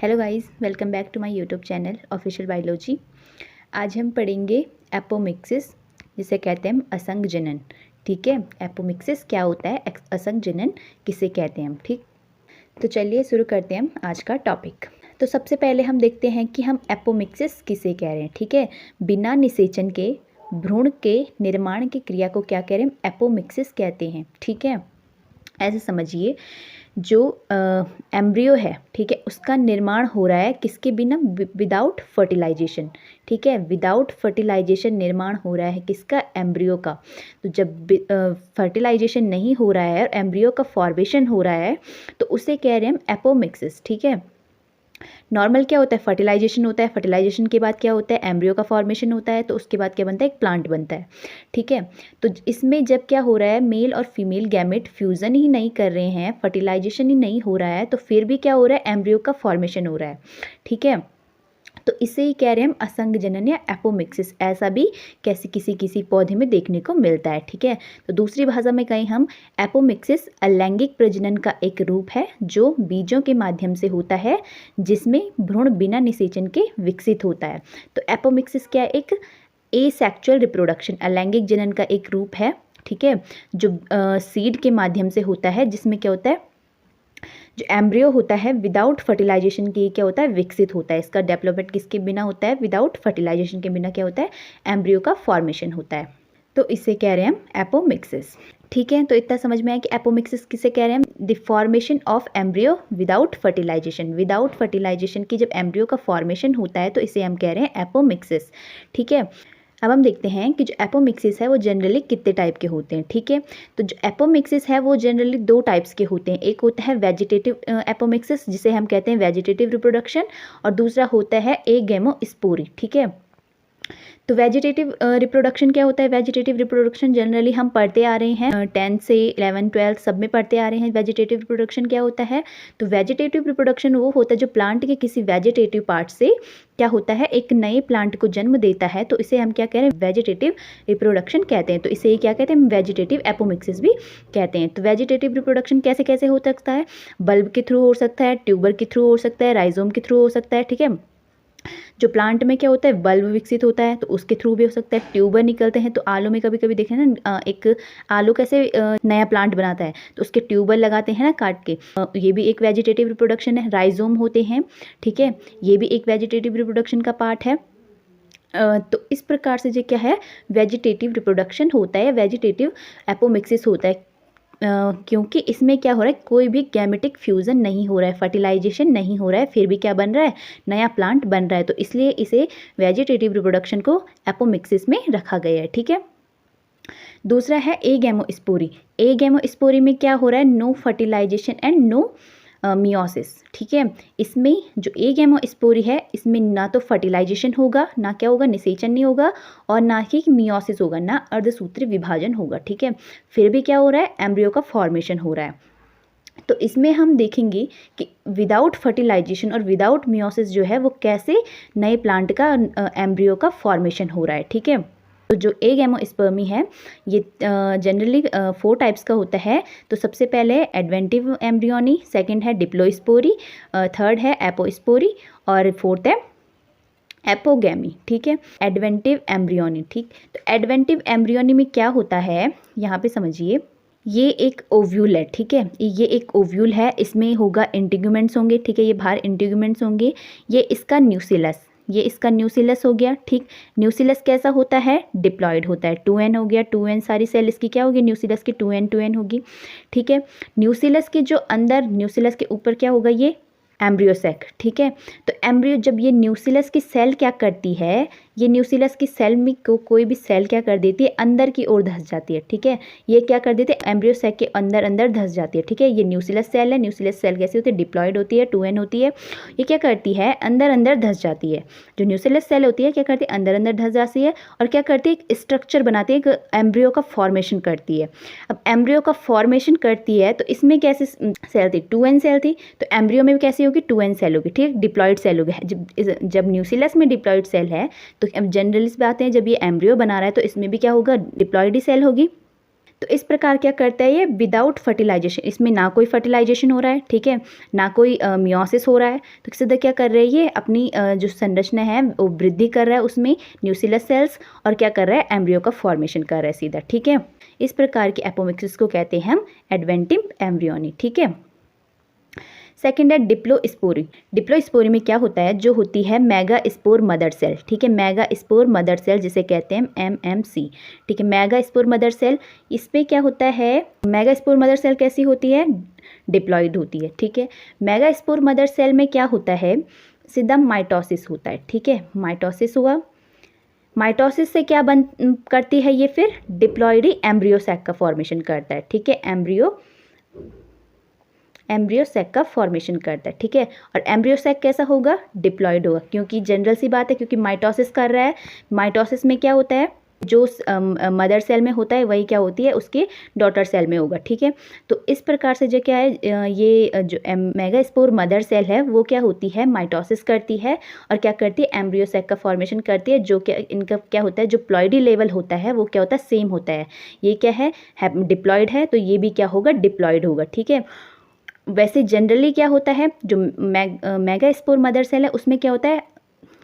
Hello guys, welcome back to my YouTube channel official biology. आज हम पढ़ेंगे apomixis, जिसे कहते हैं हम असंग जनन। ठीक है, एपोमिक्सिस क्या होता है, असंग जनन किसे कहते हैं हम। ठीक, तो चलिए शुरू करते हैं हम आज का टॉपिक। तो सबसे पहले हम देखते हैं कि हम एपोमिक्सिस किसे कह रहे हैं। ठीक है, बिना निषेचन के भ्रूण के निर्माण की क्रिया को क्या कह रहे हैं, हम एपोमिक्सिस कहते हैं। ठीक है, ऐसे समझिए, जो एम्ब्रियो है, ठीक है, उसका निर्माण हो रहा है किसके बिना, विदाउट फर्टिलाइजेशन। ठीक है, विदाउट फर्टिलाइजेशन निर्माण हो रहा है किसका, एम्ब्रियो का। तो जब फर्टिलाइजेशन नहीं हो रहा है और एम्ब्रियो का फॉर्मेशन हो रहा है तो उसे कह रहे हैं हम एपोमिक्सिस। ठीक है, नॉर्मल क्या होता है, फर्टिलाइजेशन होता है, फर्टिलाइजेशन के बाद क्या होता है, एम्ब्रियो का फॉर्मेशन होता है, तो उसके बाद क्या बनता है, एक प्लांट बनता है। ठीक है, तो इसमें जब क्या हो रहा है, मेल और फीमेल गैमेट फ्यूज़न ही नहीं कर रहे हैं, फर्टिलाइजेशन ही नहीं हो रहा है, तो फिर भी क्या हो रहा है, एम्ब्रियो का फॉर्मेशन हो रहा है। ठीक है, तो इसे ही कह रहे हैं हम असंग जनन या एपोमिक्सिस। ऐसा भी कैसे किसी पौधे में देखने को मिलता है। ठीक है, तो दूसरी भाषा में कहें हम, एपोमिक्सिस अलैंगिक प्रजनन का एक रूप है जो बीजों के माध्यम से होता है, जिसमें भ्रूण बिना निषेचन के विकसित होता है। तो एपोमिक्सिस क्या है, एक एसेक्सुअल रिप्रोडक्शन, अलैंगिक जनन का एक रूप है। ठीक है, जो सीड के माध्यम से होता है, जिसमें क्या होता है, जो एम्ब्रियो होता है विदाउट फर्टिलाइजेशन के क्या होता है, विकसित होता है। इसका डेवलपमेंट किसके बिना होता है, विदाउट फर्टिलाइजेशन के बिना क्या होता है, एम्ब्रियो का फॉर्मेशन होता है। तो इसे कह रहे हैं हम एपोमिक्सिस। ठीक है, तो इतना समझ में आया कि एपोमिक्सिस किसे कह रहे हैं हम, the formation of embryo without fertilisation. Without fertilisation की जब एम्ब्रियो का फॉर्मेशन होता है तो इसे हम कह रहे हैं एपोमिक्सिस। ठीक है, अब हम देखते हैं कि जो एपोमिक्सिस है वो जनरली कितने टाइप के होते हैं। ठीक है, तो जो एपोमिक्सिस है वो जनरली दो टाइप्स के होते हैं। एक होता है वेजिटेटिव एपोमिक्सिस, जिसे हम कहते हैं वेजिटेटिव रिप्रोडक्शन, और दूसरा होता है एगेमोस्पोरी। ठीक है, तो वेजिटेटिव रिप्रोडक्शन क्या होता है, वेजिटेटिव रिप्रोडक्शन जनरली हम पढ़ते आ रहे हैं, 10 से 11 12 सब में पढ़ते आ रहे हैं। वेजिटेटिव रिप्रोडक्शन क्या होता है, तो वेजिटेटिव रिप्रोडक्शन वो होता है जो प्लांट के किसी वेजिटेटिव पार्ट से क्या होता है, एक नए प्लांट को जन्म देता है, तो इसे हम क्या कह रहे हैं, वेजिटेटिव रिप्रोडक्शन कहते हैं। तो इसे ही क्या कहते हैं, वेजिटेटिव एपोमिक्सिस भी कहते हैं। तो वेजिटेटिव रिप्रोडक्शन कैसे कैसे हो सकता है, बल्ब के थ्रू हो सकता है, ट्यूबर के थ्रू हो सकता है, राइजोम के थ्रू हो सकता है। ठीक है, जो प्लांट में क्या होता है, बल्ब विकसित होता है तो उसके थ्रू भी हो सकता है, ट्यूबर निकलते हैं, तो आलू में कभी कभी देखें ना, एक आलू कैसे नया प्लांट बनाता है, तो उसके ट्यूबर लगाते हैं ना काट के, ये भी एक वेजिटेटिव रिप्रोडक्शन है। राइजोम होते हैं, ठीक है, ये भी एक वेजिटेटिव रिप्रोडक्शन का पार्ट है। तो इस प्रकार से जो क्या है, वेजिटेटिव रिप्रोडक्शन होता है, वेजिटेटिव एपोमिक्सिस होता है। क्योंकि इसमें क्या हो रहा है, कोई भी गैमेटिक फ्यूज़न नहीं हो रहा है, फर्टिलाइजेशन नहीं हो रहा है, फिर भी क्या बन रहा है, नया प्लांट बन रहा है, तो इसलिए इसे वेजिटेटिव रिप्रोडक्शन को एपोमिक्सिस में रखा गया है। ठीक है, दूसरा है एगेमोस्पोरी। एगेमोस्पोरी में क्या हो रहा है, no fertilisation and no meiosis. ठीक है, इसमें जो एगेमोस्पोरी है, इसमें ना तो फर्टिलाइजेशन होगा, ना क्या होगा, निषेचन नहीं होगा, और ना ही मियोसिस होगा, ना अर्धसूत्री विभाजन होगा। ठीक है, फिर भी क्या हो रहा है, एम्ब्रियो का फॉर्मेशन हो रहा है। तो इसमें हम देखेंगे कि विदाउट फर्टिलाइजेशन और विदाउट मियोसिस जो है वो कैसे नए प्लांट का एम्ब्रियो का फॉर्मेशन हो रहा है। ठीक है, तो जो एगेमोस्पर्मी है ये जनरली 4 टाइप्स का होता है। तो सबसे पहले है एडवेंटिव एम्ब्रियोनी, सेकंड है डिप्लोस्पोरी, थर्ड है एपोस्पोरी, और फोर्थ है एपोगैमी। ठीक है, एडवेंटिव एम्ब्रियोनी। ठीक, तो एडवेंटिव एम्ब्रियोनी में क्या होता है, यहाँ पे समझिए, ये एक ओव्यूल है। ठीक है, ये एक ओव्यूल है, इसमें होगा इंटीग्यूमेंट्स होंगे। ठीक है, ये बाहर इंटीग्यूमेंट्स होंगे, ये इसका न्यूसिलस, ये इसका न्यूसिलस हो गया। ठीक, न्यूसिलस कैसा होता है, डिप्लॉयड होता है, 2n हो गया, 2n सारी सेल इसकी क्या होगी, न्यूसिलस की 2n होगी। ठीक है, न्यूसिलस के जो अंदर, न्यूसिलस के ऊपर क्या होगा, ये एम्ब्रियो सैक। ठीक है, तो एम्ब्रियो, जब ये न्यूसिलस की सेल क्या करती है, ये न्यूसिलस की सेल में कोई भी सेल क्या कर देती है, अंदर की ओर धंस जाती है। ठीक है, ये क्या कर देती है, एम्ब्रियो सैक के अंदर अंदर धंस जाती है। ठीक है, ये न्यूसिलस सेल है, न्यूसिलस सेल कैसी होती है, डिप्लॉयड होती है, 2n होती है, ये क्या करती है, अंदर अंदर धंस जाती है। जो न्यूसिलस सेल होती है क्या करती है, अंदर अंदर धंस जाती है, और क्या करती है, एक स्ट्रक्चर बनाती है, एक एम्ब्रियो का फॉर्मेशन करती है। अब एम्ब्रियो का फॉर्मेशन करती है, तो इसमें कैसे सेल थी, 2n सेल थी, तो एम्ब्रियो में भी कैसी होगी, 2n सेल होगी। ठीक, डिप्लॉयड सेल होगी। जब न्यूसिलस में डिप्लॉयड सेल है, तो अब जनरली इस बात है, जब ये एम्ब्रियो बना रहा है तो इसमें भी क्या होगा, डिप्लॉयड सेल होगी। तो इस प्रकार क्या करता है ये विदाउट फर्टिलाइजेशन, इसमें ना कोई फर्टिलाइजेशन हो रहा है, ठीक है, ना कोई मियोसिस हो रहा है, तो सीधा क्या कर रहा है ये अपनी जो संरचना है वो वृद्धि कर रहा है उसमें न्यूक्लियस सेल्स, और क्या कर रहा है एम्ब्रियो का फॉर्मेशन कर रहा है सीधा, ठीक है। इस प्रकार के एपोमिक्सिस को कहते हैं हम एडवेंटिव एम्ब्रियोनी, ठीक है। सेकेंड है डिप्लोस्पोरी। डिप्लोस्पोरी में क्या होता है, जो होती है मेगा स्पोर मदर सेल, ठीक है, मेगा स्पोर मदर सेल जिसे कहते हैं MMC, ठीक है, मेगा स्पोर मदर सेल। इसमें क्या होता है, मेगा स्पोर मदर सेल कैसी होती है, डिप्लॉइड होती है, ठीक है। मेगा स्पोर मदर सेल में क्या होता है, सीधा माइटोसिस होता है, ठीक है, माइटोसिस हुआ। माइटोसिस से क्या बन करती है ये, फिर डिप्लॉइडी एम्ब्रियो सैक का फॉर्मेशन करता है, ठीक है, एम्ब्रियो सैक का फॉर्मेशन करता है, ठीक है। और एम्ब्रियो सैक कैसा होगा, डिप्लॉइड होगा, क्योंकि जनरल सी बात है, क्योंकि माइटोसिस कर रहा है। माइटोसिस में क्या होता है, जो मदर सेल में होता है वही क्या होती है उसके डॉटर सेल में होगा, ठीक है। तो इस प्रकार से जो क्या है ये जो मेगास्पोर मदर सेल है वो क्या होती है, माइटोसिस करती है और क्या करती है, एम्ब्रियो सैक का फॉर्मेशन करती है, जो क्या इनका क्या होता है, जो प्लॉइडी लेवल होता है वो क्या होता है, सेम होता है। ये क्या है डिप्लॉइड है, तो ये भी क्या होगा, डिप्लॉइड होगा, ठीक है। वैसे जनरली क्या होता है, जो मेगास्पोर मदर सेल है उसमें क्या होता है,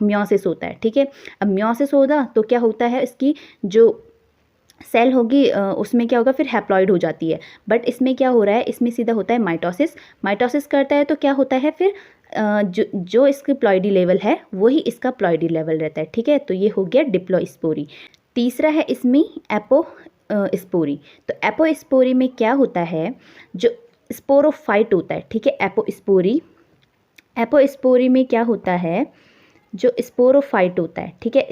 मियोसिस होता है, ठीक है। अब मियोसिस होगा तो क्या होता है, इसकी जो सेल होगी उसमें क्या होगा, फिर हैप्लॉइड हो जाती है। बट इसमें क्या हो रहा है, इसमें सीधा होता है माइटोसिस। माइटोसिस करता है तो क्या होता है, फिर जो इसकी प्लॉइडी लेवल है वही इसका प्लॉइडी लेवल रहता है, ठीक है। तो ये हो गया डिप्लोस्पोरी। तीसरा है इसमें एपोस्पोरी। तो एपोस्पोरी में क्या होता है, जो स्पोरोफाइट होता है, ठीक है, एपोस्पोरी में क्या होता है, जो स्पोरोफाइट होता है, ठीक है,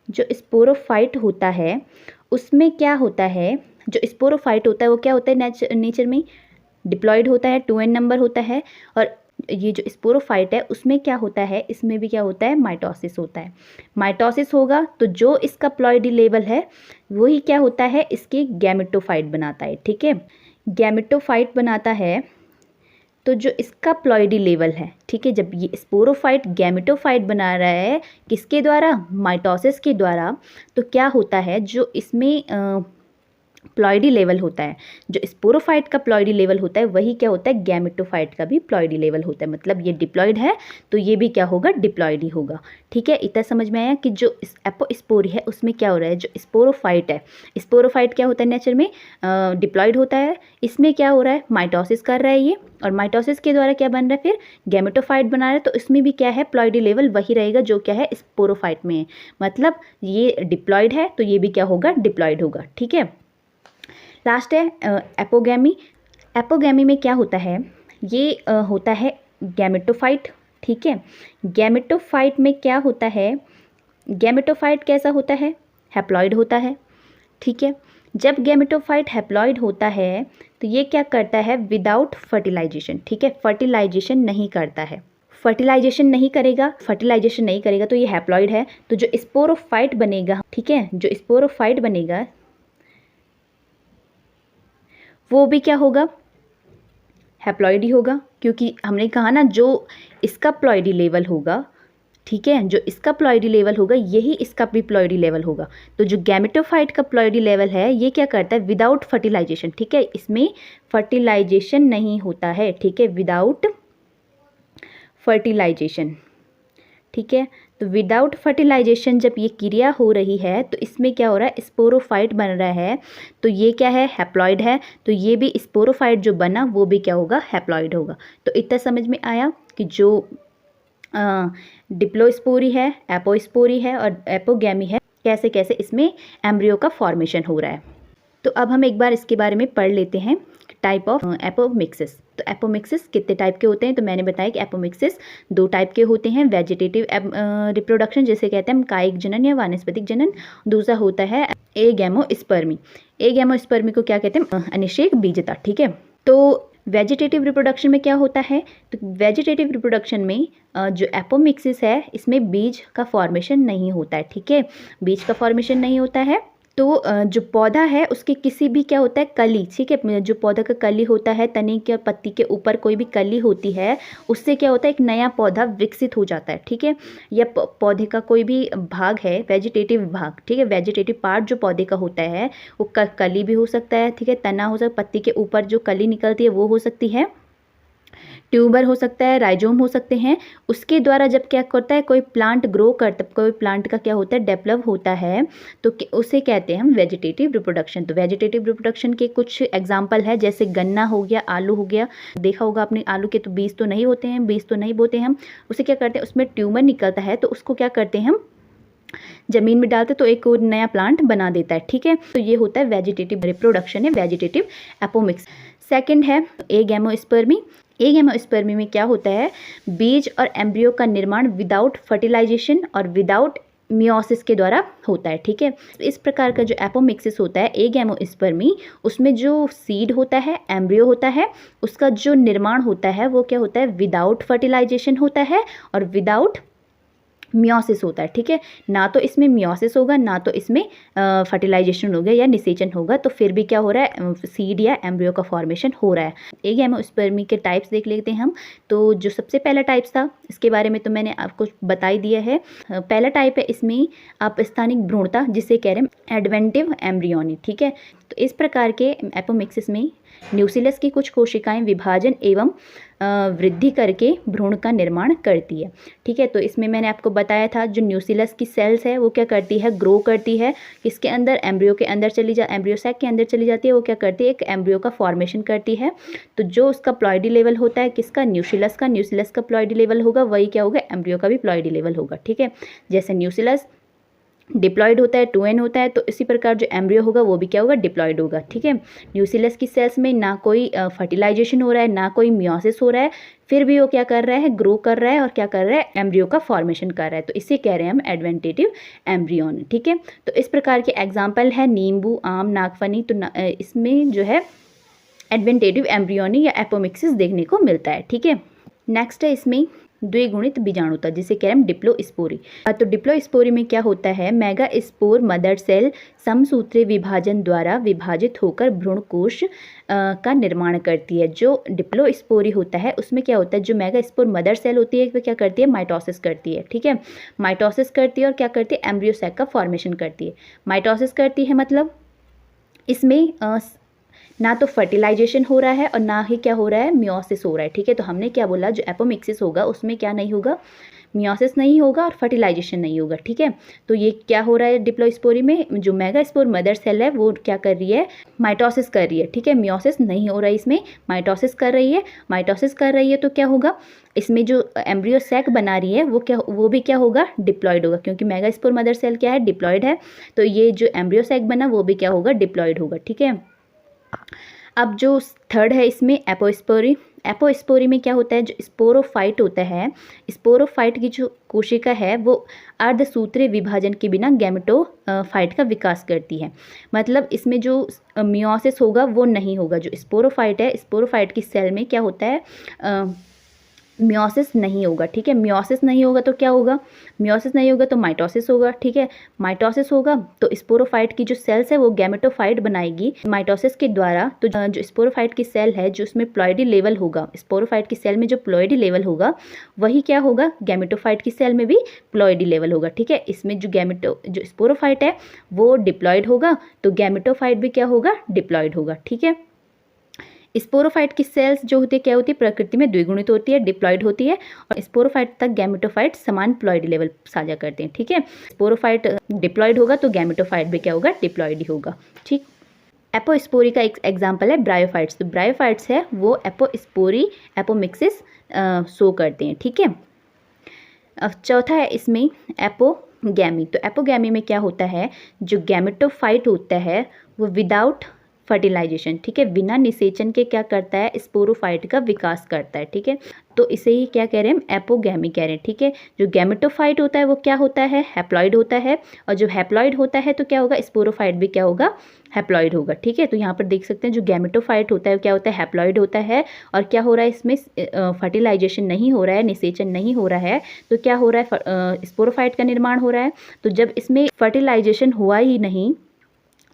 जो स्पोरोफाइट होता है उसमें क्या होता है, जो स्पोरोफाइट होता है वो क्या होता है, नेचर में डिप्लॉइड होता है, 2n नंबर होता है। और ये जो स्पोरोफाइट है उसमें क्या होता है, इसमें भी क्या होता है, माइटोसिस होता है। माइटोसिस होगा तो जो इसका प्लॉइडी लेवल है वही क्या होता है, इसकी गैमेटोफाइट बनाता है, ठीक है, गैमेटोफाइट बनाता है। तो जो इसका प्लॉइडी लेवल है, ठीक है, जब ये स्पोरोफाइट गैमेटोफाइट बना रहा है किसके द्वारा, माइटोसिस के द्वारा, तो क्या होता है, जो इसमें प्लॉइडी लेवल होता है, जो स्पोरोफाइट का प्लॉइडी लेवल होता है वही क्या होता है, गैमेटोफाइट का भी प्लॉइडी लेवल होता है। मतलब ये डिप्लॉइड है तो ये भी क्या होगा, डिप्लॉइड ही होगा, ठीक है। इतना समझ में आया कि जो एपोस्पोरी है उसमें क्या हो रहा है, जो स्पोरोफाइट है, स्पोरोफाइट क्या होता है नेचर में, डिप्लॉइड होता है। इसमें क्या हो रहा है, माइटोसिस कर रहा है ये, और माइटोसिस के द्वारा क्या बन रहा है, फिर गैमेटोफाइट बना रहा है। तो इसमें भी क्या है, प्लॉइडी लेवल वही रहेगा जो क्या है स्पोरोफाइट में है। मतलब ये डिप्लॉइड है तो ये भी क्या होगा, डिप्लॉइड होगा, ठीक है। लास्ट है एपोगैमी। एपोगैमी में क्या होता है, ये होता है गैमेटोफाइट, ठीक है। गैमेटोफाइट में क्या होता है, गैमेटोफाइट कैसा होता है, हैप्लॉइड होता है, ठीक है। जब गैमेटोफाइट हैप्लॉइड होता है तो ये क्या करता है, विदाउट फर्टिलाइजेशन, ठीक है, फर्टिलाइजेशन नहीं करता है, फर्टिलाइजेशन नहीं करेगा तो ये हैप्लॉइड है। तो जो स्पोरोफाइट बनेगा, ठीक है, जो स्पोरोफाइट बनेगा वो भी क्या होगा, हैप्लॉइड ही होगा, क्योंकि हमने कहा ना जो इसका प्लॉइडी लेवल होगा, ठीक है, जो इसका प्लॉइडी लेवल होगा यही इसका भी प्लॉइडी लेवल होगा। तो जो गैमेटोफाइट का प्लॉइडी लेवल है ये क्या करता है, विदाउट फर्टिलाइजेशन, ठीक है, इसमें फर्टिलाइजेशन नहीं होता है, ठीक है, विदाउट फर्टिलाइजेशन, ठीक है। तो विदाउट फर्टिलाइजेशन जब ये क्रिया हो रही है तो इसमें क्या हो रहा है, स्पोरोफाइट बन रहा है। तो ये क्या है, हैप्लॉइड है, तो ये भी स्पोरोफाइट जो बना वो भी क्या होगा, हैप्लॉइड होगा। तो इतना समझ में आया कि जो डिप्लोस्पोरी है, एपोस्पोरी है और एपोगैमी है, कैसे कैसे इसमें एम्ब्रियो का फॉर्मेशन हो रहा है। तो अब हम एक बार इसके बारे में पढ़ लेते हैं, टाइप ऑफ एपोमिक्सिस। तो एपोमिक्सिस कितने टाइप के होते हैं, तो मैंने बताया कि एपोमिक्सिस 2 टाइप के होते हैं, वेजिटेटिव रिप्रोडक्शन जिसे कहते हैं हम कायिक जनन या वानस्पतिक जनन, दूसरा होता है एगैमोस्पर्मी। एगैमोस्पर्मी को क्या कहते हैं, अनिषेक बीजता, ठीक है। तो वेजिटेटिव रिप्रोडक्शन में क्या होता है, तो वेजिटेटिव रिप्रोडक्शन में जो एपोमिक्सिस है इसमें बीज का फॉर्मेशन नहीं होता है, ठीक है, बीज का फॉर्मेशन नहीं होता है। तो जो पौधा है उसके किसी भी क्या होता है कली, ठीक है, जो पौधा का कली होता है, तने के पत्ती के ऊपर कोई भी कली होती है, उससे क्या होता है एक नया पौधा विकसित हो जाता है, ठीक है। या पौधे का कोई भी भाग है, वेजिटेटिव भाग, ठीक है, वेजिटेटिव पार्ट जो पौधे का होता है वो कली भी हो सकता है, ठीक है, तना हो सकता है, पत्ती के ऊपर जो कली निकलती है वो हो सकती है, ट्यूबर हो सकता है, राइजोम हो सकते हैं। उसके द्वारा जब क्या करता है कोई प्लांट ग्रो करता, कोई प्लांट का क्या होता है डेवलप होता है, तो उसे कहते हैं हम वेजिटेटिव रिप्रोडक्शन। तो वेजिटेटिव रिप्रोडक्शन के कुछ एग्जांपल है, जैसे गन्ना हो गया, आलू हो गया। देखा होगा आपने, आलू के तो बीज तो नहीं होते हैं, बीज तो नहीं बोते हम, उसे क्या करते हैं उसमें ट्यूमर निकलता है, तो उसको क्या करते हैं हम जमीन में डालते तो एक और नया प्लांट बना देता है, ठीक है। तो ये होता है वेजिटेटिव रिप्रोडक्शन है, वेजिटेटिव एपोमिक्स। सेकंड है एगेमोस्पर्मी। एगेमोस्पर्मी में क्या होता है, बीज और एम्ब्रियो का निर्माण विदाउट फर्टिलाइजेशन और विदाउट मियोसिस के द्वारा होता है, ठीक है। इस प्रकार का जो एपोमिक्सिस होता है एगेमोस्पर्मी, उसमें जो सीड होता है, एम्ब्रियो होता है, उसका जो निर्माण होता है वो क्या होता है विदाउट फर्टिलाइजेशन होता है और विदाउट मियोसिस होता है, ठीक है। ना तो इसमें मियोसिस होगा, ना तो इसमें फर्टिलाइजेशन होगा या निषेचन होगा, तो फिर भी क्या हो रहा है सीड या एम्ब्रियो का फॉर्मेशन हो रहा है। एगेमोस्पर्मी के टाइप्स देख लेते हैं हम। तो जो सबसे पहला टाइप्स था इसके बारे में तो मैंने आपको बता ही दिया है। पहला टाइप है इसमें अपस्थानिक भ्रूणता, जिसे कह रहे हैं एडवेंटिव एम्ब्रियोनी, ठीक है। तो इस प्रकार के एपोमिक्सिस में न्यूक्लियस की कुछ कोशिकाएं विभाजन एवं वृद्धि करके भ्रूण का निर्माण करती है, ठीक है। तो इसमें मैंने आपको बताया था जो न्यूक्लियस की सेल्स है वो क्या करती है ग्रो करती है, किसके अंदर एम्ब्रियो के अंदर एम्ब्रियो सैक के अंदर चली जाती है, वो क्या करती है एक एम्ब्रियो का फॉर्मेशन करती है। तो जो उसका प्लॉइडी लेवल होता है किसका, न्यूक्लियस का प्लॉइडी लेवल होगा, वही क्या होगा एम्ब्रियो का भी प्लॉइडी लेवल होगा, ठीक है। जैसे न्यूक्लियस डिप्लॉयड होता है 2n होता है, तो इसी प्रकार जो एम्ब्रियो होगा वो भी क्या होगा डिप्लॉयड होगा, ठीक है। न्यूक्लियस की सेल्स में ना कोई फर्टिलाइजेशन हो रहा है, ना कोई मियोसिस हो रहा है, फिर भी वो क्या कर रहा है ग्रो कर रहा है और क्या कर रहा है एम्ब्रियो का फॉर्मेशन कर रहा है, तो इसे कह रहे हैं हम एडवेंटेटिव एम्ब्रियोन, ठीक है। तो इस प्रकार के एग्जाम्पल है नींबू, आम, नागफनी। तो इसमें जो है एडवेंटेटिव एम्ब्रियोनी या एपोमिक्सिस देखने को मिलता है, ठीक है। नेक्स्ट है इसमें द्विगुणित बीजाणुता, जिसे कह रहे हैं डिप्लोस्पोरी। तो डिप्लोस्पोरी में क्या होता है मेगा स्पोर मदर सेल समसूत्रीय विभाजन द्वारा विभाजित होकर भ्रूणकोश का निर्माण करती है। जो डिप्लोस्पोरी होता है उसमें क्या होता है जो मेगा स्पोर मदर सेल होती है वो क्या करती है माइटोसिस करती है, ठीक है। माइटोसिस करती है और क्या करती है एम्ब्रियो सैक का फॉर्मेशन करती है। माइटोसिस करती है मतलब इसमें ना तो फर्टिलाइजेशन हो रहा है और ना ही क्या हो रहा है मियोसिस हो रहा है, ठीक है। तो हमने क्या बोला जो एपोमिक्सिस होगा उसमें क्या नहीं होगा मियोसिस नहीं होगा और फर्टिलाइजेशन नहीं होगा, ठीक है। तो ये क्या हो रहा है डिप्लोस्पोरी में जो मेगास्पोर मदर सेल है वो क्या कर रही है माइटोसिस कर रही है, ठीक है। मियोसिस नहीं हो रहा है इसमें, माइटोसिस कर रही है। माइटोसिस कर रही है तो क्या होगा इसमें जो एम्ब्रियो सैक बना रही है वो भी क्या होगा डिप्लॉयड होगा, क्योंकि मेगास्पोर मदर सेल क्या है डिप्लॉयड है, तो ये जो एम्ब्रियो सैक बना वो भी क्या होगा डिप्लॉयड होगा, ठीक है। अब जो थर्ड है इसमें एपोस्पोरी। एपोस्पोरी में क्या होता है जो स्पोरोफाइट होता है, स्पोरोफाइट की जो कोशिका है वो अर्धसूत्रीय विभाजन के बिना गैमेटोफाइट का विकास करती है। मतलब इसमें जो मियोसिस होगा वो नहीं होगा। जो स्पोरोफाइट है स्पोरोफाइट की सेल में क्या होता है मियोसिस नहीं होगा, ठीक है। मियोसिस नहीं होगा तो क्या होगा मियोसिस नहीं होगा तो माइटोसिस होगा, ठीक है। माइटोसिस होगा तो स्पोरोफाइट की जो सेल्स है वो गैमेटोफाइट बनाएगी माइटोसिस के द्वारा। तो जो स्पोरोफाइट की सेल है जो उसमें प्लॉइडी लेवल होगा, स्पोरोफाइट की सेल में जो प्लॉइडी लेवल होगा वही क्या होगा गैमेटोफाइट की सेल में भी प्लॉइडी लेवल होगा, ठीक है। इसमें जो स्पोरोफाइट है वो डिप्लॉयड होगा तो गैमेटोफाइट भी क्या होगा डिप्लॉयड होगा, ठीक है। स्पोरोफाइट की सेल्स जो होती है क्या होती है प्रकृति में द्विगुणित होती है, डिप्लॉयड होती है, और स्पोरोफाइट तक गैमेटोफाइट समान प्लॉइडी लेवल साझा करते हैं, ठीक है। स्पोरोफाइट डिप्लॉयड होगा तो गैमेटोफाइट भी क्या होगा डिप्लॉयड ही होगा, ठीक। एपोस्पोरी का एक एग्जाम्पल है ब्रायोफाइट्स। तो ब्रायोफाइट्स है वो एपोस्पोरी एपोमिक्सिस शो करते हैं, ठीक है। चौथा है इसमें एपोगैमी। तो एपोगैमी में क्या होता है जो गैमेटोफाइट होता है वो विदाउट फर्टिलाइजेशन, ठीक है, बिना निषेचन के क्या करता है स्पोरोफाइट का विकास करता है, ठीक है। तो इसे ही क्या कह रहे हैं हम एपोगैमी कह रहे हैं, ठीक है। जो गैमेटोफाइट होता है वो क्या होता है हैप्लॉइड होता है, और जो हैप्लॉइड होता है तो क्या होगा स्पोरोफाइट भी क्या होगा हैप्लॉइड होगा, ठीक है। तो यहाँ पर देख सकते हैं जो गैमेटोफाइट होता है क्या होता है हैप्लॉइड होता है, और क्या हो रहा है इसमें फर्टिलाइजेशन नहीं हो रहा है, निषेचन नहीं हो रहा है, तो क्या हो रहा है स्पोरोफाइट का निर्माण हो रहा है। तो जब इसमें फर्टिलाइजेशन हुआ ही नहीं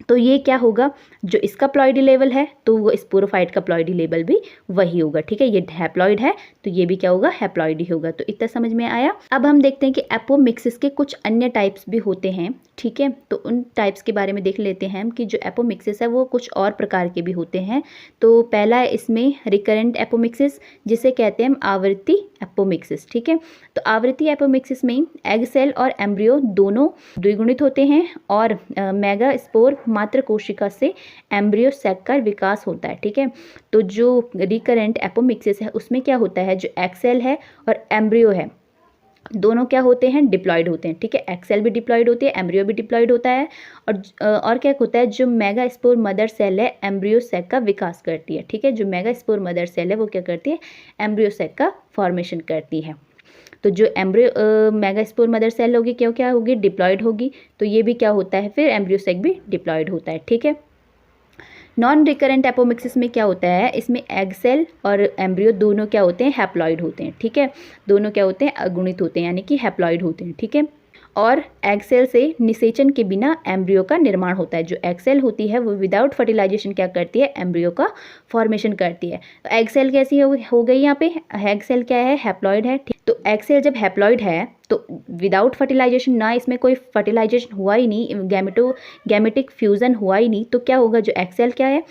तो ये क्या होगा, जो इसका प्लॉइडी लेवल है तो वो स्पोरोफाइट का प्लॉइडी लेवल भी वही होगा, ठीक है। ये हैप्लॉइड है तो ये भी क्या होगा, हैप्लॉइड ही होगा। तो इतना समझ में आया। अब हम देखते हैं कि एपोमिक्सिस के कुछ अन्य टाइप्स भी होते हैं, ठीक है। तो उन टाइप्स के बारे में देख लेते हैं हम कि जो एपोमिक्सिस है वो कुछ और प्रकार के भी होते हैं। तो पहला है इसमें रिकरेंट एपोमिक्सिस, जिसे कहते हैं हम आवृत्ति एपोमिक्सिस, ठीक है। तो आवृत्ति एपोमिक्सिस में एग सेल और एम्ब्रियो दोनों द्विगुणित होते हैं और मेगा स्पोर मात्र कोशिका से एम्ब्रियो सैक का विकास होता है, ठीक है। तो जो रिकरेंट एपोमिक्सिस है उसमें क्या होता है, जो एग सेल है और एम्ब्रियो है दोनों क्या होते हैं, डिप्लॉयड होते हैं, ठीक है। एग सेल भी डिप्लॉयड होती है, एम्ब्रियो भी डिप्लॉयड होता है। और क्या होता है, जो मेगा स्पोर मदर सेल है एम्ब्रियो सैक का विकास करती है, ठीक है। जो मेगा स्पोर मदर सेल है वो क्या करती है, एम्ब्रियो सैक का फॉर्मेशन करती है। तो जो एम्ब्रियो मेगास्पोर मदर सेल होगी क्या होगी, डिप्लॉयड होगी। तो ये भी क्या होता है, फिर एम्ब्रियो सैक भी डिप्लॉयड होता है, ठीक है। नॉन रिकरेंट एपोमिक्सिस में क्या होता है, इसमें एग सेल और एम्ब्रियो दोनों क्या होते हैं, हैप्लॉइड होते हैं, ठीक है। दोनों क्या होते हैं, अगुणित होते हैं, यानी कि हैप्लॉइड होते हैं, ठीक है। और एग सेल से निषेचन के बिना एम्ब्रियो का निर्माण होता है। जो एग सेल होती है वो विदाउट फर्टिलाइजेशन क्या करती है, एम्ब्रियो का फॉर्मेशन करती है। तो एग सेल कैसी हो गई यहाँ पे, एग सेल क्या है, हैप्लॉइड है। तो एग सेल जब हैप्लॉइड है तो विदाउट फर्टिलाइजेशन, ना इसमें कोई फर्टिलाइजेशन हुआ ही नहीं, गैमेटिक फ्यूजन हुआ ही नहीं, तो क्या होगा, जो एग सेल क्या है,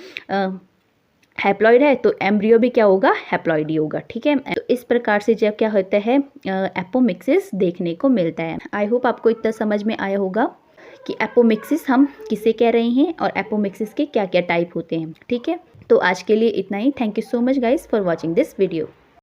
हैप्लॉइड है, तो एम्ब्रियो भी क्या होगा, हैप्लॉइड ही होगा, ठीक है। तो इस प्रकार से जब क्या होता है, एपोमिक्सिस देखने को मिलता है। आई होप आपको इतना समझ में आया होगा कि एपोमिक्सिस हम किसे कह रहे हैं और एपोमिक्सिस के क्या क्या टाइप होते हैं, ठीक है। तो आज के लिए इतना ही। Thank you so much guys for watching this video.